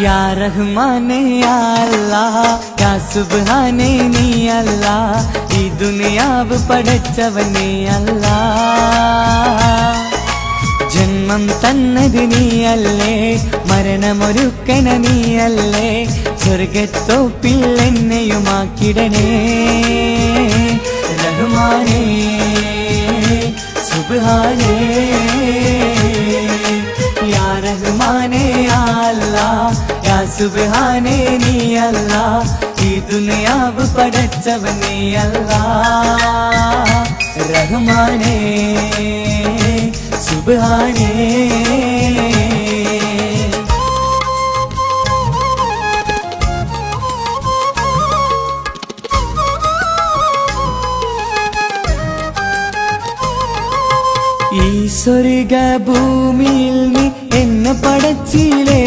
या रहमाने या अल्लाह या सुബ്ഹാനേ നീ അല്ലാഹ് ഈ ദുനിയാവ് പടച്ചവനേ അല്ലാഹ് ജന്മം തന്നത് നീയല്ലേ മരണമൊരുക്കണ നീയല്ലേ സ്വർഗത്തോപ്പിൽ എന്നെയുമാക്കിടണേ റഹ്മാനേ സുബ്ഹാനേ या रहमाने या अल्लाह या सुब्हाने നീ അല്ലാഹ് ഈ ദുനിയാവ് പടച്ചവനേ അല്ലാഹ് റഹ്മാനേ സുബ്ഹാനേ ഈ സ്വർഗ ഭൂമിയിൽ നീ എന്നെ പടച്ചിലേ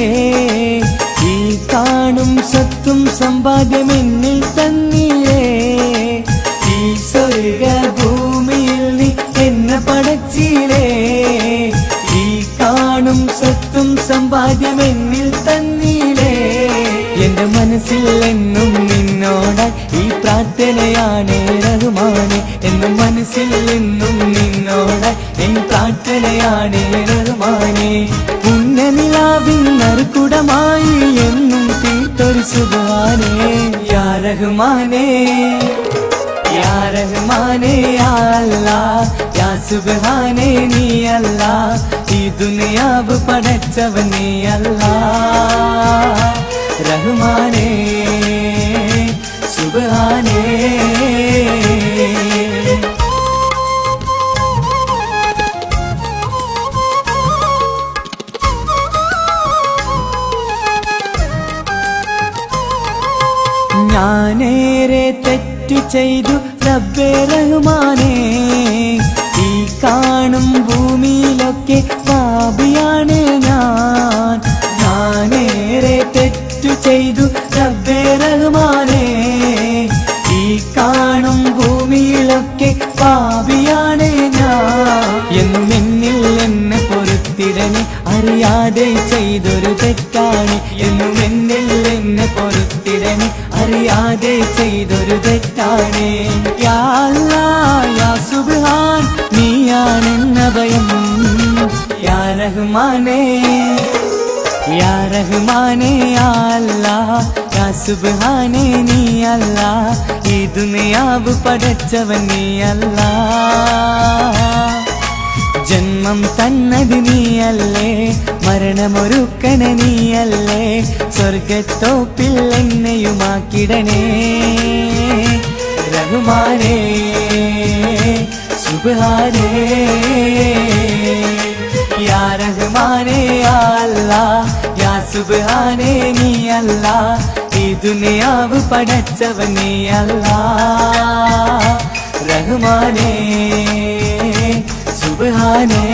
ഈ കാണും സ്വത്തും സമ്പാദ്യം എന്നിൽ തന്നിലേ ഈ സ്വർഗ ഭൂമിയിൽ നീ എന്നെ പടച്ചിലേ ഈ കാണും സ്വത്തും സമ്പാദ്യം എന്നിൽ തന്നിലേ എന്റെ മനസ്സിൽ എന്നും നിന്നോട് ഈ പ്രാർത്ഥനയാണ് റഹ്മാനേ എന്റെ മനസ്സിൽ എന്നും നിന്നോട് എൻ പ്രാർത്ഥനയാണ് റഹ്മാനേ പുണ്യനിലാവിൻ നറുകുടമായി എന്നും തീർത്തൊരു സുബ്ഹാനേ യാ റഹ്മാനേ യാ റഹ്മാനേ യാ അല്ലാഹ് യാ സുബ്ഹാനേ നീ അല്ലാഹ് ഈ ദുനിയാവ് പടച്ചവനേ അല്ലാഹ് റഹ്മാനേ സുബ്ഹാനേ ഞാനേറെ തെറ്റു ചെയ്തു റബ്ബേ റഹ്മാനേ ഈ കാണും ഭൂമിയിലൊക്കെ പാപിയാണ് ഞാനേറെ തെറ്റു ചെയ്തു റബ്ബേ റഹ്മാനേ ഈ കാണും ഭൂമിയിലൊക്കെ പാപിയാണ് എന്നും എന്നിൽ എന്നെ പൊറുത്തിടണേ അറിയാതെ ചെയ്തൊരു തെറ്റാണ് എന്നും എന്നിൽ എന്നെ പൊറുത്തിടണേ അറിയാതെ ചെയ്തൊരു തെറ്റാണ് യാ അല്ലാഹ് യാ സുബ്ഹാൻ നീയാണെന്ന ഭയം യാ റഹ്മാനേ യാ റഹ്മാനേ യാ അല്ലാഹ് യാ സുബ്ഹാനേ നീ അല്ലാഹ് ഈ ദുനിയാവ് പടച്ചവനേ അല്ലാഹ് ജന്മം തന്നത് നീയല്ലേ മരണമൊരുക്കണ നീയല്ലേ സ്വർഗത്തോപ്പിൽ എന്നെയുമാക്കിടണേ റഹ്മാനേ സുബ്ഹാനേ യാ റഹ്മാനേ യാ അല്ലാഹ് യാ സുബ്ഹാനേ നീ അല്ലാഹ് ഈ ദുനിയാവ് പടച്ചവനേ അല്ലാഹ് റഹ്മാനേ സുബ്ഹാനേ